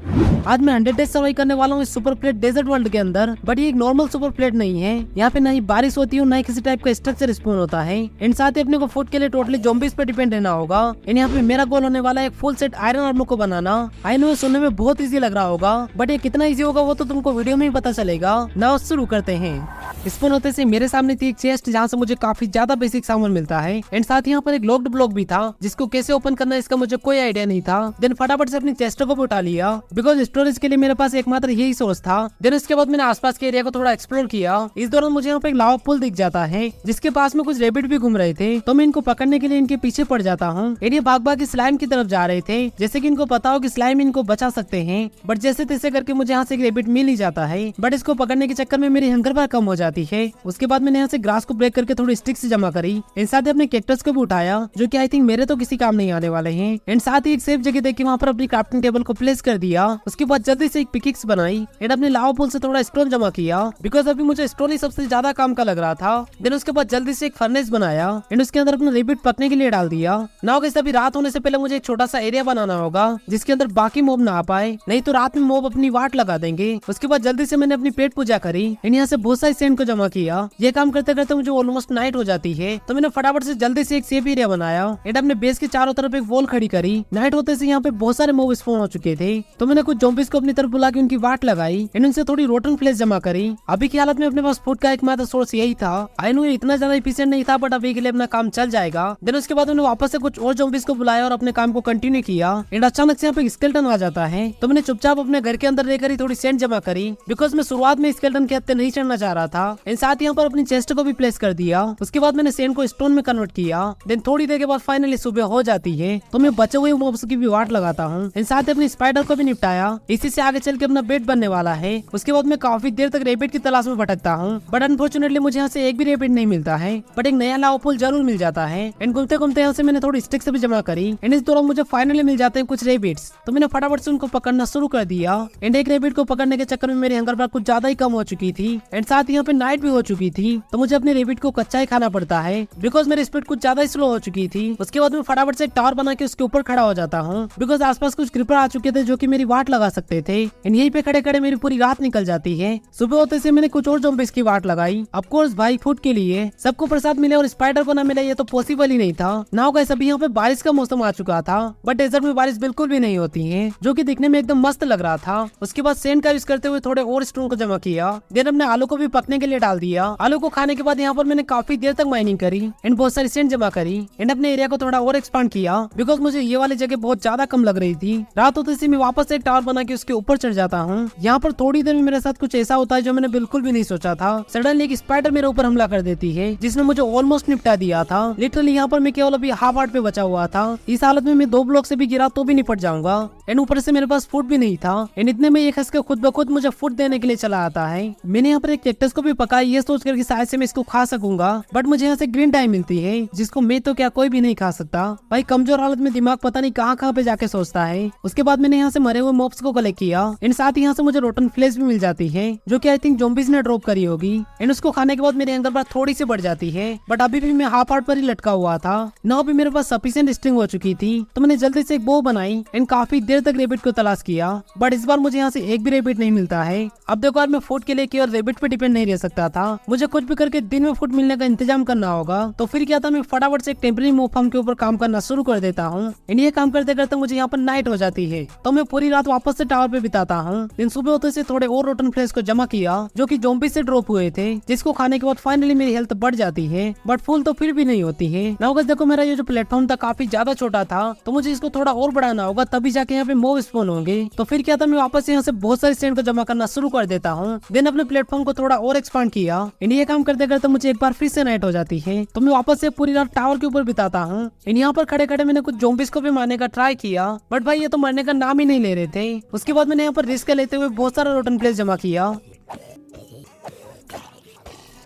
आज मैं 100 days survive करने वाला हूँ इस सुपर प्लेट डेजर्ट वर्ल्ड के अंदर। बट ये एक नॉर्मल सुपर प्लेट नहीं है। यहाँ पे ना ही बारिश होती है, ना ही किसी टाइप का स्ट्रक्चर स्पॉन होता है। इन साथ ही अपने को फूड के लिए टोटली ज़ॉम्बीज पे डिपेंड रहना होगा। इन यहाँ पे मेरा गोल होने वाला है एक फुल सेट आयरन आर्मर को बनाना। आई नो सुनने में बहुत इजी लग रहा होगा, बट ये कितना इजी होगा वो तो तुमको वीडियो में ही पता चलेगा। ना शुरू करते हैं। स्पॉन होते से मेरे सामने थी एक चेस्ट जहाँ से मुझे काफी ज्यादा बेसिक सामान मिलता है। एंड साथ ही यहाँ पर एक लॉक्ड ब्लॉक भी था जिसको कैसे ओपन करना है इसका मुझे कोई आइडिया नहीं था। देन फटाफट से अपनी चेस्ट को उठा लिया बिकॉज स्टोरेज के लिए मेरे पास एकमात्र यही सोर्स था। देन इसके बाद मैंने आसपास के एरिया को थोड़ा एक्सप्लोर किया। इस दौरान मुझे यहाँ पे एक लावा पुल दिख जाता है जिसके पास में कुछ रेबिट भी घूम रहे थे, तो मैं इनको पकड़ने के लिए इनके पीछे पड़ जाता हूँ। ये भाग भाग स्लाइम की तरफ जा रहे थे, जैसे कि इनको पता हो कि स्लाइम इनको बचा सकते हैं। बट जैसे तैसे करके मुझे यहाँ से एक रेबिट मिल ही जाता है, बट इसको पकड़ने के चक्कर में मेरी हंगर बार कम हो जाती है। उसके बाद मैंने यहाँ से ग्रास को ब्रेक करके थोड़ी स्टिक्स जमा करी। एंड साथ ही अपने कैक्टस को भी उठाया जो कि आई थिंक मेरे तो किसी काम नहीं आने वाले हैं। एंड साथ ही एक सेफ जगह देख के वहाँ पर अपनी क्राफ्टिंग टेबल को प्लेस कर दिया। उसके बाद जल्दी से एक पिकिक्स बनाई एंड अपने लावा पुल से थोड़ा स्टोन जमा किया बिकॉज अभी मुझे स्टोन ही सबसे ज्यादा काम का लग रहा था। देन उसके बाद जल्दी से एक फर्नेस बनाया एंड उसके अंदर अपना रेबिट पकने के लिए डाल दिया। ना हो अभी रात होने से पहले मुझे एक छोटा सा एरिया बनाना होगा जिसके अंदर बाकी मोब ना आ पाए, नहीं तो रात में मोब अपनी वाट लगा देंगे। उसके बाद जल्दी से मैंने अपनी पेट पूजा करी एंड यहाँ से बहुत सारी सैंड को जमा किया। ये काम करते करते मुझे ऑलमोस्ट नाइट हो जाती है, तो मैंने फटाफट से जल्दी से एक सेफ एरिया बनाया एंड अपने बेस के चारों तरफ एक वॉल खड़ी करी। नाइट होते से यहाँ पे बहुत सारे मोब स्पॉन हो चुके थे, तो मैंने कुछ ज़ॉम्बीज को अपनी तरफ बुला के उनकी वाट लगाई एंड उनसे थोड़ी रोटन फ्लेश जमा करी। अभी की हालत में अपने पास फूड का एकमात्र सोर्स यही था। आई नो ये इतना ज्यादा एफिशिएंट नहीं था, बट अभी के लिए अपना काम चल जाएगा। देन उसके बाद मैंने वापस से कुछ और ज़ॉम्बीज को बुलाया और अपने काम को कंटिन्यू किया। एंड अचानक से यहाँ पे स्केलेटन आ जाता है, तो मैंने चुपचाप अपने घर के अंदर रहकर ही थोड़ी सेंड जमा करी बिकॉज मैं शुरुआत में स्केलेटन के हत्थे नहीं चढ़ना चाह रहा था। एंड साथ यहाँ पर अपनी चेस्ट को भी प्लेस कर दिया। उसके बाद मैंने सेंड को स्टोन में कन्वर्ट किया। देन थोड़ी देर के बाद फाइनली सुबह हो जाती है, तो मैं बचे हुए मॉब्स की भी वाट लगाता हूँ। एंड साथ ही अपनी स्पाइडर को भी निपटाया। इसी से आगे चल के अपना बेड बनने वाला है। उसके बाद मैं काफी देर तक रेबिट की तलाश में भटकता हूँ, बट अनफॉर्चुनेटली मुझे यहाँ से एक भी रेबिट नहीं मिलता है, बट एक नया लावा पुल जरूर मिल जाता है। एंड घूमते घूमते यहाँ से मैंने थोड़ी स्टिक्स भी जमा करी एंड इस दौरान मुझे फाइनली मिल जाते हैं कुछ रेबिट्स, तो मैंने फटाफट से उनको पकड़ना शुरू कर दिया। एंड एक रेबिट को पकड़ने के चक्कर में मेरी हंगर बार कुछ ज्यादा ही कम हो चुकी थी एंड साथ ही यहाँ पे नाइट भी हो चुकी थी, तो मुझे अपने रेबिट को कच्चा ही खाना पड़ता है बिकॉज मेरी स्पीड कुछ ज्यादा ही स्लो हो चुकी थी। उसके बाद मैं फटाफट से एक टावर बना के उसके ऊपर खड़ा हो जाता हूँ बिकॉज आसपास कुछ क्रीपर आ चुके थे जो कि मेरी वाट लगा सकते थे। एंड यहीं पे खड़े खड़े मेरी पूरी रात निकल जाती है। सुबह होते से मैंने कुछ और ज़ॉम्बीज की वाट लगाई। ऑफ कोर्स भाई फूड के लिए सबको प्रसाद मिले और स्पाइडर को ना मिले ये तो पॉसिबल ही नहीं था। ना होगा अभी यहाँ पे बारिश का मौसम आ चुका था, बट डेजर्ट में बारिश बिल्कुल भी नहीं होती है, जो कि दिखने में एकदम मस्त लग रहा था। उसके बाद सेंड का यूज करते हुए थोड़े और स्टोन को जमा किया। देन अपने आलू को भी पकने के लिए डाल दिया। आलू को खाने के बाद यहाँ पर मैंने काफी देर तक माइनिंग करी एंड बहुत सारी सेंड जमा करी एंड अपने एरिया को थोड़ा और एक्सपांड किया बिकॉज मुझे ये वाली जगह बहुत ज्यादा कम लग रही थी। रात होते से मैं वापस एक टावर बना के उसके ऊपर चढ़ जाता हूँ। यहाँ पर थोड़ी देर में मेरे साथ कुछ ऐसा होता है जो मैंने बिल्कुल भी नहीं सोचा था। सडनली एक स्पाइडर मेरे ऊपर हमला कर देती है जिसने मुझे ऑलमोस्ट निपटा दिया था। लिटरली यहाँ पर मैं केवल अभी हाफ हार्ट पे बचा हुआ था। इस हालत में मैं 2 ब्लॉक से भी गिरा तो भी निपट जाऊंगा एंड ऊपर से मेरे पास फूड भी नहीं था। एंड इतने में एक हंस के खुद ब खुद मुझे फूड देने के लिए चला आता है। मैंने यहाँ पर एक कैक्टस को भी पकाया ये सोच कर शायद से मैं इसको खा सकूंगा, बट मुझे यहाँ से ग्रीन टाइम मिलती है जिसको मैं तो क्या कोई भी नहीं खा सकता। भाई कमजोर हालत में दिमाग पता नहीं कहाँ पे जाके सोचता है। उसके बाद मैंने यहाँ से मरे हुए मॉब्स को कलेक्ट किया एंड साथ ही यहाँ से मुझे रोटन फ्लेश भी मिल जाती है जो कि आई थिंक ज़ॉम्बीज ने ड्रॉप करी होगी। एंड उसको खाने के बाद मेरी हंगर बार थोड़ी सी बढ़ जाती है, बट अभी भी मैं हाफ हार्ट पर ही लटका हुआ था। ना अभी मेरे पास सफिशिएंट स्ट्रिंग हो चुकी थी, तो मैंने जल्दी से एक बो बनाई एंड काफी देर तक रेबिट को तलाश किया, बट इस बार मुझे यहाँ से एक भी रेबिट नहीं मिलता है। अब देखो यार मैं फूड के लिए केवल रेबिट पे डिपेंड नहीं रह सकता था, मुझे कुछ भी करके दिन में फूड मिलने का इंतजाम करना होगा। तो फिर क्या था, मैं फटाफट से एक टेम्परेरी मोब फार्म के ऊपर काम करना शुरू कर देता हूँ। एंड ये काम करते करते मुझे यहाँ पर नाइट हो जाती है, तो मैं पूरी रात वापस से टावर पे बिताता हूँ। दिन सुबह होते से थोड़े और रोटन फ्लेश को जमा किया जो कि ज़ॉम्बीज से ड्रॉप हुए थे, जिसको खाने के बाद फाइनली मेरी हेल्थ बढ़ जाती है, बट फुल तो फिर भी नहीं होती है। ना होगा देखो मेरा ये जो प्लेटफॉर्म था काफी ज्यादा छोटा था, तो मुझे इसको थोड़ा और बढ़ाना होगा तभी जाके यहाँ पे मोब स्पॉन होंगे। तो फिर क्या था, मैं वापस यहाँ से बहुत सारी सेंड को जमा करना शुरू कर देता हूँ। देन अपने प्लेटफॉर्म को थोड़ा और एक्सपांड किया। एंड ये काम करते करते मुझे एक बार फिर से नाइट हो जाती है, तो मैं वापस से पूरी रात टावर के ऊपर बिताता हूँ। एंड यहाँ पर खड़े खड़े मैंने कुछ ज़ॉम्बीज को भी मारने का ट्राई किया, बट भाई ये तो मरने का नाम ही नहीं ले रहे थे। उसके बाद मैंने यहाँ पर रिस्क लेते हुए बहुत सारा रोटन फ्लेश जमा किया।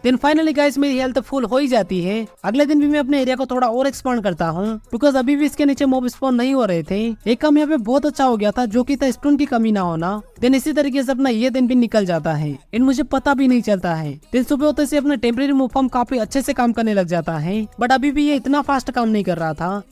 देन फाइनली गाइस मेरी हेल्थ फुल हो ही जाती है। अगले दिन भी मैं अपने एरिया को थोड़ा और एक्सपांड करता हूँ बिकॉज अभी भी इसके नीचे मॉब स्पॉन नहीं हो रहे थे। एक काम यहाँ पे बहुत अच्छा हो गया था जो कि था स्टोन की कमी ना होना। देन इसी तरीके से अपना ये दिन भी निकल जाता है इन मुझे पता भी नहीं चलता है। दिन सुबह होते से अपना टेम्परेरी मोब फार्म काफी अच्छे से काम करने लग जाता है, बट अभी भी ये इतना फास्ट काम नहीं कर रहा था।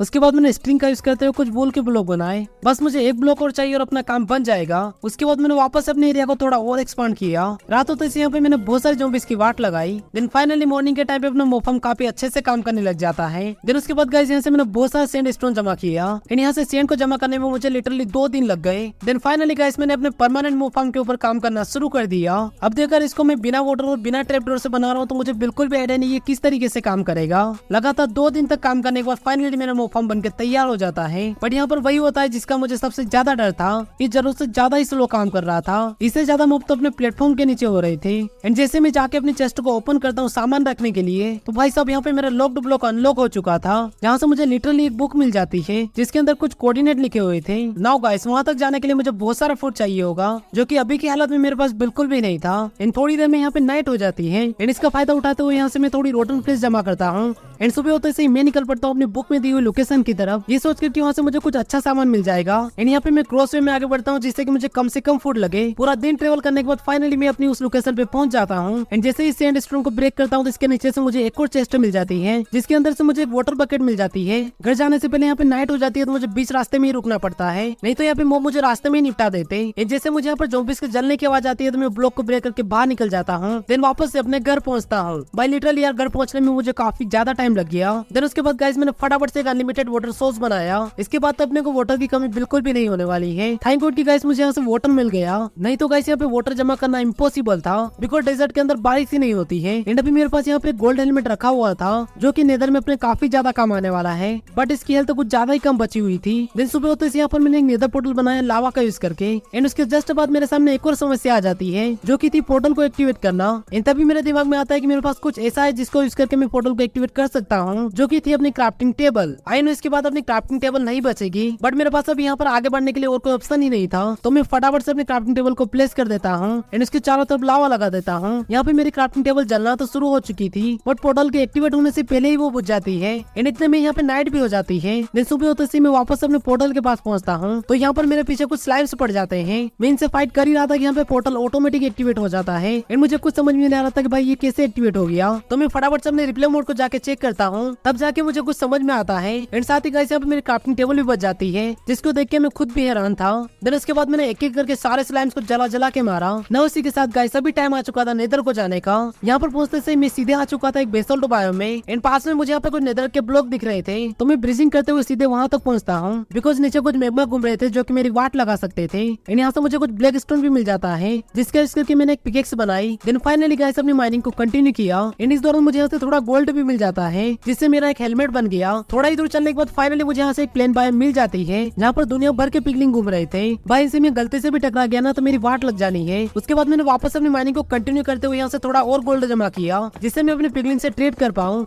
उसके बाद मैंने स्ट्रिंग का यूज करते हुए कुछ वूल के ब्लॉक बनाए। बस मुझे एक ब्लॉक और चाहिए और अपना काम बन जाएगा। उसके बाद मैंने वापस अपने एरिया को थोड़ा और एक्सपांड किया। रात होते से यहाँ पे मैंने बहुत सारे ज़ॉम्बीज़ की वाट लगाई। देन फाइनली मॉर्निंग के टाइम पे अपना मोफम काफी अच्छे से काम करने लग जाता है। देन उसके बाद गाइस यहाँ से मैंने बहुत सारा सैंड स्टोन जमा किया। एंड यहाँ से सैंड को जमा करने में मुझे लिटरली 2 दिन लग गए। देन फाइनली गाइस मैंने अपने परमानेंट मोफम के ऊपर काम करना शुरू कर दिया। अब देखकर इसको मैं बिना वाटर और बिना ट्रैपडोर से बना रहा हूँ तो मुझे बिल्कुल भी आइडिया नहीं है किस तरीके से काम करेगा। लगातार 2 दिन तक काम करने के बाद फाइनली मेरा मोफम बनकर तैयार हो जाता है। बट यहाँ पर वही होता है जिसका मुझे सबसे ज्यादा डर था। ये जरूरत से ज्यादा ही स्लो काम कर रहा था। इससे ज्यादा मूव तो अपने प्लेटफॉर्म के नीचे हो रहे थे। एंड जैसे मैं जाके अपनी चेस्ट को ओपन करता हूँ सामान रखने के लिए तो भाई साहब यहाँ पे मेरा लॉक्ड ब्लॉक अनलॉक हो चुका था, जहाँ से मुझे लिटरली एक बुक मिल जाती है जिसके अंदर कुछ कोऑर्डिनेट लिखे हुए थे। नाउ गाइस वहाँ तक जाने के लिए मुझे बहुत सारा फूड चाहिए होगा जो कि अभी की हालत में मेरे पास बिल्कुल भी नहीं था। एंड थोड़ी देर में यहाँ पे नाइट हो जाती है। एंड इसका फायदा उठाते हुए यहाँ से मैं थोड़ी रोटन फ्लेश जमा करता हूँ। एंड सुबह होते से मैं निकल पड़ता हूँ अपनी बुक में दी हुई लोकेशन की तरफ, ये सोच कर कि वहाँ से मुझे कुछ अच्छा सामान मिल जाएगा। एंड यहाँ पे मैं क्रॉस वे में आगे बढ़ता हूँ जिससे कि मुझे कम से कम फूड लगे। पूरा दिन ट्रेवल करने के बाद फाइनली मैं अपनी उस लोकेशन पे पहुंच जाता हूँ। एंड जैसे ही सैंड स्टोन को ब्रेक करता हूँ तो इसके नीचे से मुझे एक और चेस्ट मिल जाती है जिसके अंदर से मुझे एक वाटर बकेट मिल जाती है। घर जाने से पहले यहाँ पे नाइट हो जाती है तो मुझे बीच रास्ते में ही रुकना पड़ता है, नहीं तो यहाँ पे मोब मुझे रास्ते में ही निपटा देते। जैसे मुझे यहाँ पर ज़ॉम्बीज़ के जलने की आवाज आती है तो मैं ब्लॉक को ब्रेक करके बाहर निकल जाता हूँ। देन वापस से अपने घर पहुंचता हूँ। भाई लिटरली यार घर पहुंचने में मुझे काफी ज्यादा टाइम लग गया। देन उसके बाद गाइस मैंने फटाफट से एक अनलिमिटेड वाटर सोर्स बनाया। इसके बाद तो अपने को वाटर की कमी बिल्कुल भी नहीं होने वाली है। थैंक गॉड कि गाइस मुझे यहाँ से वाटर मिल गया, नहीं तो गाइस यहाँ पे वाटर जमा करना इम्पॉसिबल था बिकॉज डेजर्ट के अंदर बारिश ही नहीं होती है। एंड अभी मेरे पास यहाँ पे गोल्ड हेलमेट रखा हुआ था जो कि नेदर में अपने काफी ज्यादा काम आने वाला है, बट इसकी हेल्थ कुछ ज्यादा ही कम बची हुई थी। दिन सुबह होते यहाँ पर मैंने एक नेदर पोर्टल बनाया लावा का यूज करके। एंड उसके जस्ट बाद मेरे सामने एक और समस्या आ जाती है जो की थी पोर्टल को एक्टिवेट करना। एंड तभी मेरे दिमाग में आता है कि मेरे पास कुछ ऐसा है जिसको यूज करके मैं पोर्टल को एक्टिवेट कर सकता हूँ, जो की थी अपनी क्राफ्टिंग टेबल। आई नो इसके बाद अपनी क्राफ्टिंग टेबल नहीं बचेगी, बट मेरे पास अब यहाँ पर आगे बढ़ने के लिए और कोई ऑप्शन ही नहीं था, तो मैं फटाफट से अपनी क्राफ्टिंग टेबल को प्लेस कर देता हूँ। एंड इसके चारों तरफ लावा लगा देता हूँ। यहाँ पे मेरी क्राफ्टिंग टेबल जलना तो शुरू हो चुकी थी, बट पोर्टल के एक्टिवेट होने से पहले ही वो बुझ जाती है। एंड इतने में यहाँ पे नाइट भी हो जाती है। दिन सुबह होते से मैं वापस अपने पोर्टल के पास पहुंचता हूँ तो यहाँ पर मेरे पीछे कुछ स्लाइम्स पड़ जाते हैं। मैं इनसे फाइट कर ही रहा था कि यहाँ पे पोर्टल ऑटोमेटिक एक्टिवेट हो जाता है। एंड मुझे कुछ समझ में नहीं आ रहा था कि भाई ये कैसे एक्टिवेट हो गया, तो मैं फटाफट से अपने रिप्ले मोड को जाके चेक करता हूँ, तब जाके मुझे कुछ समझ में आता है। एंड साथ ही गाइस यहाँ पे मेरी क्राफ्टिंग टेबल भी बच जाती है जिसको देख के मैं खुद भी हैरान था। देन उसके बाद मैंने एक एक करके सारे स्लाइम्स को जला जला के मारा। न उसी के साथ गाइस अभी टाइम आ चुका था नेदर को जाने का। यहाँ पर पहुंचते से मैं सीधे आ चुका था एक बेसल्ट बायो में। एंड पास में मुझे यहाँ पे कुछ नेदर के ब्लॉक दिख रहे थे, तो मैं ब्रीजिंग करते हुए सीधे वहां तक पहुंचता हूँ बिकॉज नीचे कुछ मैग्मा घूम रहे थे जो कि मेरी वाट लगा सकते थे। एंड यहाँ से मुझे कुछ ब्लैक स्टोन भी मिल जाता है जिसके यूज करके मैंने एक पिकेक्स बनाई। देन फाइनली गाइस अपनी माइनिंग को कंटिन्यू किया। एंड इस दौरान मुझे यहाँ से थोड़ा गोल्ड भी मिल जाता है जिससे मेरा एक हेलमेट बन गया। थोड़ा ही दूर चलने के बाद फाइनली मुझे यहाँ से एक प्लेन बायो मिल जाती है जहाँ पर दुनिया भर के पिगलिंग घूम रहे थे। भाई इनसे मैं गलती से भी टकरा गया ना तो मेरी वाट लग जानी है। उसके बाद मैंने वापस अपनी माइनिंग को कंटिन्यू करते हुए यहाँ से थोड़ा और गोल्ड जमा किया जिससे मैं अपने पिगलिंग से ट्रेड कर पाऊँ।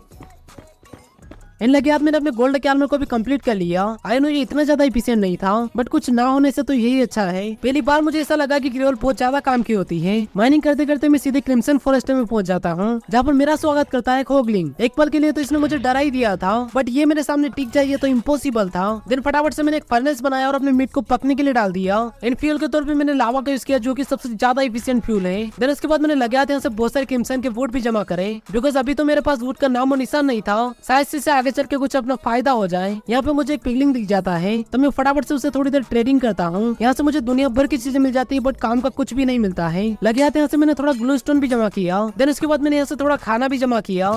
इन लगे हाथ मैंने अपने गोल्ड के आर्मर को भी कंप्लीट कर लिया। आई नो ये इतना ज्यादा एफिशिएंट नहीं था, बट कुछ ना होने से तो यही अच्छा है। पहली बार मुझे ऐसा लगा कि ग्रेवल बहुत ज्यादा काम की होती है। माइनिंग करते करते मैं सीधे क्रिम्सन फॉरेस्ट में पहुंच जाता हूँ जहाँ पर मेरा स्वागत करता है होगलिंग। एक पल के लिए तो इसने मुझे डरा ही दिया था, बट ये मेरे सामने टिक जाए ये तो इम्पॉसिबल था। देन फटाफट से मैंने एक फर्नेस बनाया और अपने मीट को पकने के लिए डाल दिया। इन फ्यूल के तौर पर मैंने लावा का यूज किया जो की सबसे ज्यादा एफिशिएंट फ्यूल है। देन उसके बाद मैंने लगे हाथ से बहुत सारे क्रिम्सन के वुड भी जमा करे बिकॉज अभी तो मेरे पास वुड का नाम और निशान नहीं था। शायद से आगे चल के कुछ अपना फायदा हो जाए। यहाँ पे मुझे एक पिगलिंग दिख जाता है तो मैं फटाफट से उसे थोड़ी देर ट्रेडिंग करता हूँ। यहाँ से मुझे दुनिया भर की चीजें मिल जाती है बट काम का कुछ भी नहीं मिलता है। लगे आते यहाँ से मैंने थोड़ा ग्लू स्टोन भी जमा किया। देन उसके बाद मैंने यहाँ से थोड़ा खाना भी जमा किया।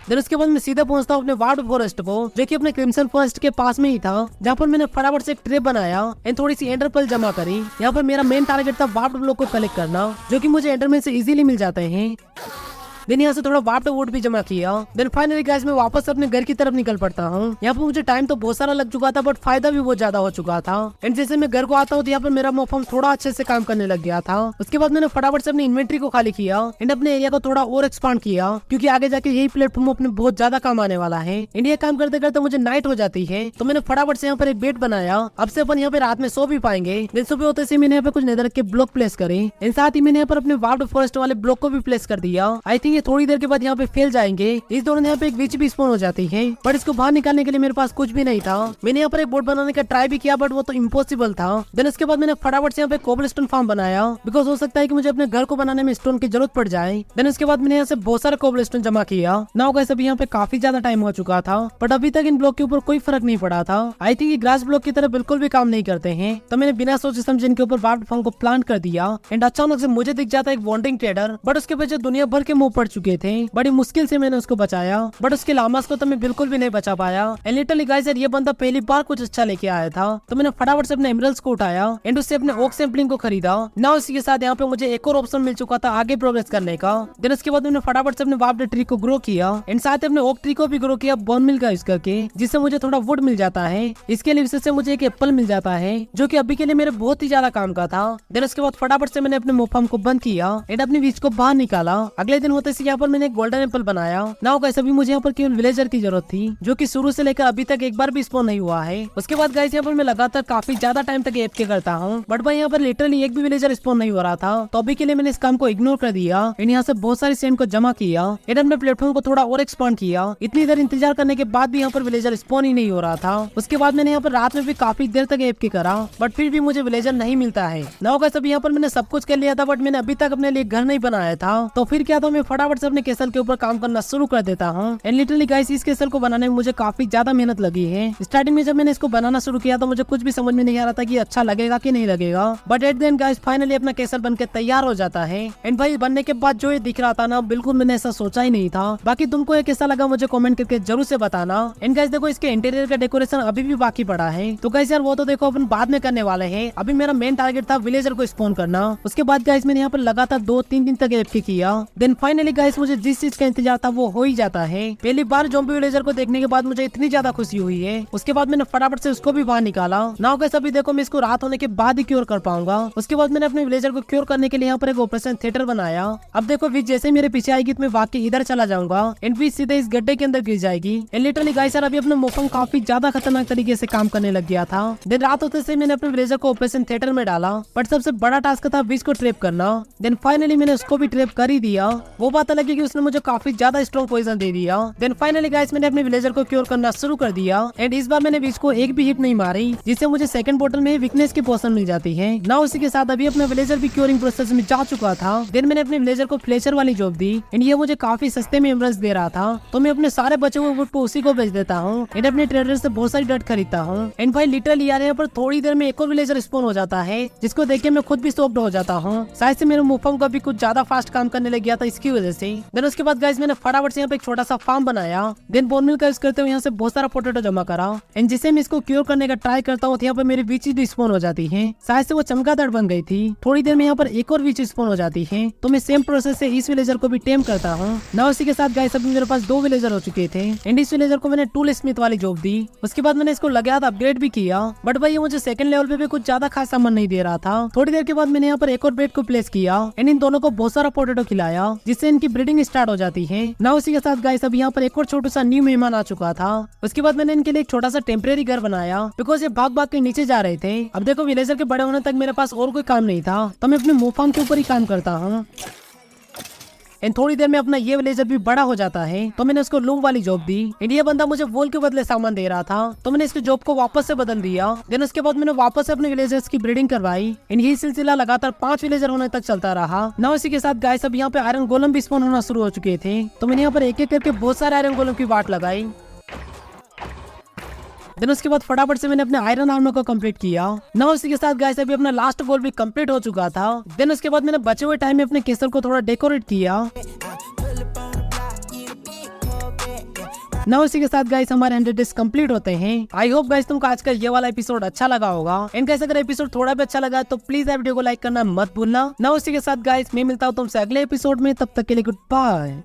देन उसके बाद मैं सीधा पहुंचता हूँ अपने वार्ड फॉरेस्ट को जो कि अपने क्रिम्सन फॉरेस्ट के पास में ही था, जहाँ पर मैंने फटाफट से एक ट्रे बनाया एंड थोड़ी सी एंडर पर्ल जमा करी। यहाँ पर मेरा मेन टारगेट था वार्ड ब्लॉक को कलेक्ट करना जो कि मुझे एंडरमैन से इजीली मिल जाते हैं। देन यहाँ से थोड़ा वार्ड वुड भी जमा किया। देन फाइनली गाइस मैं वापस अपने घर की तरफ निकल पड़ता हूँ। यहाँ पे मुझे टाइम तो बहुत सारा लग चुका था बट फायदा भी बहुत ज्यादा हो चुका था। एंड जैसे मैं घर को आता हूँ तो यहाँ पे मेरा मोफम थोड़ा अच्छे से काम करने लग गया था। उसके बाद मैंने फटाफट से अपनी इन्वेंट्री को खाली किया एंड अपने एरिया को थोड़ा और एक्सपांड किया क्योंकि आगे जाके यही प्लेटफॉर्म अपने बहुत ज्यादा काम आने वाला है। एंड ये काम करते करते मुझे नाइट हो जाती है तो मैंने फटाफट से यहाँ पर एक बेड बनाया। अब से अपन यहाँ पे रात में सो भी पाएंगे। दिन सुबह होते से मैंने यहाँ पे कुछ नेदर के ब्लॉक प्लेस करे एंड साथ ही मैंने यहाँ पर अपने वार्ड फॉरेस्ट वाले ब्लॉक को भी प्लेस कर दिया। आई थिंक थिंक ये थोड़ी देर के बाद यहाँ पे फैल जाएंगे। इस दौरान यहाँ पे एक विच भी स्पॉन हो जाती है, बट इसको बाहर निकालने के लिए मेरे पास कुछ भी नहीं था। मैंने यहाँ पर एक बोट बनाने का ट्राई भी किया, बट वो तो इम्पॉसिबल था। देन उसके बाद मैंने फटाफट से यहाँ पे कोबलस्टोन फार्म बनाया, बिकॉज हो सकता है कि मुझे अपने घर को बनाने में स्टोन की जरूरत पड़ जाए। देन उसके बाद मैंने यहाँ से बहुत सारे कोबलस्टोन जमा किया। नाउ गाइस अभी यहाँ पे काफी ज्यादा टाइम हो चुका था, बट अभी तक इन ब्लॉक के ऊपर कोई फर्क नहीं पड़ा था। आई थिंक ये ग्रास ब्लॉक की तरह बिल्कुल भी काम नहीं करते हैं, तो मैंने बिना सोचे समझे इनके ऊपर वार्प फार्म को प्लांट कर दिया। एंड अचानक से मुझे दिख जाता है एक वॉन्डिंग ट्रेडर, बट उसके पीछे दुनिया भर के मुंह पड़ चुके थे। बड़ी मुश्किल से मैंने उसको बचाया, बट उसके लामास को तो मैं बिल्कुल भी नहीं बचा पाया। एंड लिटरली गाइस ये बंदा पहली बार कुछ अच्छा लेके आया था, तो मैंने फटाफट से अपने एमरल्ड्स को उठाया एंड उससे अपने ओक सैंपलिंग को खरीदा। ना उसी के साथ यहाँ पे मुझे एक और ऑप्शन मिल चुका था आगे प्रोग्रेस करने का। देन उसके बाद मैंने फटाफट से अपने वार्प ट्री को ग्रो किया एंड साथ ही अपने ओक ट्री को भी ग्रो किया बोन मिल का यूज करके, जिससे मुझे थोड़ा वुड मिल जाता है। इसके लिए से मुझे एक एप्पल मिल जाता है, जो कि अभी के लिए मेरे बहुत ही ज्यादा काम का था। देन उसके बाद फटाफट से मैंने अपने मोफार्म को बंद किया एंड अपनी बीज को बाहर निकाला। अगले दिन होते से यहाँ पर मैंने एक गोल्डन एप्पल बनाया। नाउ गाइस अभी मुझे यहाँ पर केवल विलेजर की जरूरत थी, जो कि शुरू से लेकर अभी तक एक बार भी स्पॉन नहीं हुआ है। उसके बाद गाइस यहाँ पर मैं लगातार काफी ज्यादा टाइम तक एफ के करता हूँ, बट भाई यहाँ पर लिटरली एक भी विलेजर स्पॉन नहीं हो रहा था। तो अभी के लिए मैंने इस काम को इग्नोर कर दिया एंड यहाँ से बहुत सारी सैंड को जमा किया एंड अपने प्लेटफॉर्म को थोड़ा और एक्सपांड किया। इतनी देर इंतजार करने के बाद भी यहाँ पर विलेजर स्पॉन ही नहीं हो रहा था। उसके बाद मैंने यहाँ पर रात में भी काफी देर तक एफ के करा, बट फिर भी मुझे विलेजर नहीं मिलता है। नाउ गाइस अभी यहाँ पर मैंने सब कुछ कर लिया था, बट मैंने अभी तक अपने लिए घर नहीं बनाया था। तो फिर क्या था, मैं फटाफट से अपने केसल के ऊपर काम करना शुरू कर देता हूँ। एंड लिटरली गाइस इस केसल को बनाने में मुझे काफी ज्यादा मेहनत लगी है। स्टार्टिंग में जब मैंने इसको बनाना शुरू किया तो मुझे कुछ भी समझ में नहीं आ रहा था कि अच्छा लगेगा कि नहीं लगेगा, but at the end guys finally अपना केसल बनके तैयार हो जाता है। एंड भाई बनने के बाद जो ये दिख रहा था ना, बिल्कुल मैंने ऐसा सोचा ही नहीं था। बाकी तुमको ये कैसा लगा मुझे कमेंट करके जरूर से बताना। एंड गाइस देखो इसके इंटीरियर का डेकोरेशन अभी भी बाकी पड़ा है, तो गाइस यार वो तो देखो अपन बाद में करने वाले हैं। अभी मेरा मेन टारगेट था विलेजर को स्पॉन करना। उसके बाद गाइस मैंने यहाँ पर लगातार 2-3 दिन तक एफ के किया। देन फाइनली गाइस मुझे जिस चीज का इंतजार था वो हो ही जाता है। पहली बार ज़ॉम्बी विलेजर को देखने के बाद मुझे इतनी ज्यादा खुशी हुई है। उसके बाद मैंने फटाफट से उसको भी बाहर निकाला। नाउ गाइस अभी देखो मैं इसको रात होने के बाद ही क्योर कर पाऊंगा। उसके बाद मैंने अपने विलेजर को क्योर करने के लिए यहाँ पर एक ऑपरेशन थिएटर बनाया। अब देखो विच जैसे मेरे पीछे आएगी तो मैं वाकई इधर चला जाऊंगा एंड विच सीधे इस गड्ढे के अंदर गिर जाएगी। एंड लिटरली गाइस यार अभी अपना मोफंग काफी ज्यादा खतरनाक तरीके से काम करने लग गया था। देन रात होते से मैंने अपने विलेजर को ऑपरेशन थिएटर में डाला, बट सबसे बड़ा टास्क था विच को ट्रैप करना। देन फाइनली मैंने उसको भी ट्रैप कर ही दिया। वो बात अलग है कि उसने मुझे काफी ज्यादा स्ट्रॉन्ग पोजीशन दे दिया। देन फाइनली गाइस मैंने अपने विलेजर को क्योर करना शुरू कर दिया एंड इस बार मैंने विच को एक भी हिट नहीं मारी, जिससे मुझे सेकंड बोतल में वीकनेस की पोशन मिल जाती है ना। उसी के साथ अभी अपना विलेजर भी क्योरिंग प्रोसेस में जा चुका था। देन मैंने अपने विलेजर को फ्लेचर वाली जॉब दी एंड ये मुझे काफी सस्ते में एमरल्स दे रहा था, तो मैं अपने सारे बचे हुए वुड को उसी को बेच देता हूँ एंड अपने ट्रेडर से बहुत सारी डट खरीदता हूँ। एंड भाई लिटरली यार यहाँ पर थोड़ी देर में एक और विलेजर स्पॉन हो जाता है, जिसको देख के मैं खुद भी शॉक्ड हो जाता हूँ। शायद से मेरे मोफार्म का भी कुछ ज्यादा फास्ट काम करने लग गया था इसकी वजह से। देन उसके बाद गाइस मैंने फटाफट से यहाँ पे एक छोटा सा फार्म बनाया। देन बोन मिल का यूज करते हुए यहाँ से बहुत सारा पोटैटो जमा करा एंड जिसे मैं इसको क्योर करने का ट्राई करता हूँ, यहाँ पर मेरी विच स्पॉन हो जाती है। शायद से वो चमगादड़ बन गई थी। थोड़ी देर में यहाँ पर एक और विच स्पॉन हो जाती है, तो मैं सेम प्रोसेस से इस विलेजर को भी टेम करता हूँ ना। उसी के साथ गाइस अभी मेरे पास 2 विलेजर हो चुके थे एंड इस विलेजर को मैंने टूल स्मिथ वाली जॉब दी। उसके बाद मैंने इसको लगाया था अपग्रेड भी किया, बट भाई ये मुझे सेकंड लेवल पे भी कुछ ज्यादा खास सामान नहीं दे रहा था। थोड़ी देर के बाद मैंने यहाँ पर एक और बेड को प्लेस किया एंड इन दोनों को बहुत सारा पोटैटो खिलाया, जिससे इनकी ब्रीडिंग स्टार्ट हो जाती है ना। उसी के साथ गाइस अब यहाँ पर एक और छोटा सा न्यू मेहमान आ चुका था। उसके बाद मैंने इनके लिए एक छोटा सा टेम्परेरी घर बनाया, बिकॉज ये भाग भाग के नीचे जा रहे थे। अब देखो विलेजर के बड़े होने तक मेरे पास और कोई काम नहीं था, तो मैं अपने मोफार्म के ऊपर ही काम करता हूँ। एंड थोड़ी देर में अपना ये विलेजर भी बड़ा हो जाता है, तो मैंने उसको लूम वाली जॉब दी एंड ये बंदा मुझे वोल के बदले सामान दे रहा था, तो मैंने इसकी जॉब को वापस से बदल दिया। देन उसके बाद मैंने वापस से अपने विलेजर्स की ब्रीडिंग करवाई एंड यही सिलसिला लगातार 5 विलेजर होने तक चलता रहा ना। इसी के साथ गाइस अब यहाँ पे आयरन गोलम भी स्पॉन होना शुरू हो चुके थे, तो मैंने यहाँ पर एक एक करके बहुत सारे आयरन गोलम की वाट लगाई। देन उसके बाद फटाफट से मैंने अपने आयरन आर्मर को कंप्लीट किया ना। उसी के साथ गाइस अभी अपना लास्ट गोल भी कंप्लीट हो चुका था। देन उसके बाद मैंने बचे हुए टाइम में अपने केसर को थोड़ा डेकोरेट किया ना। उसी के साथ गाइस हमारे 100 डेज कंप्लीट होते हैं। आई होप गाइस तुमको आज का ये वाला एपिसोड अच्छा लगा होगा एंड गाइस अगर एपिसोड थोड़ा भी अच्छा लगा तो प्लीज वीडियो को लाइक करना मत भूलना ना। उसी के साथ गाइस मैं मिलता हूँ तुमसे अगले एपिसोड में, तब तक के लिए गुड बाय।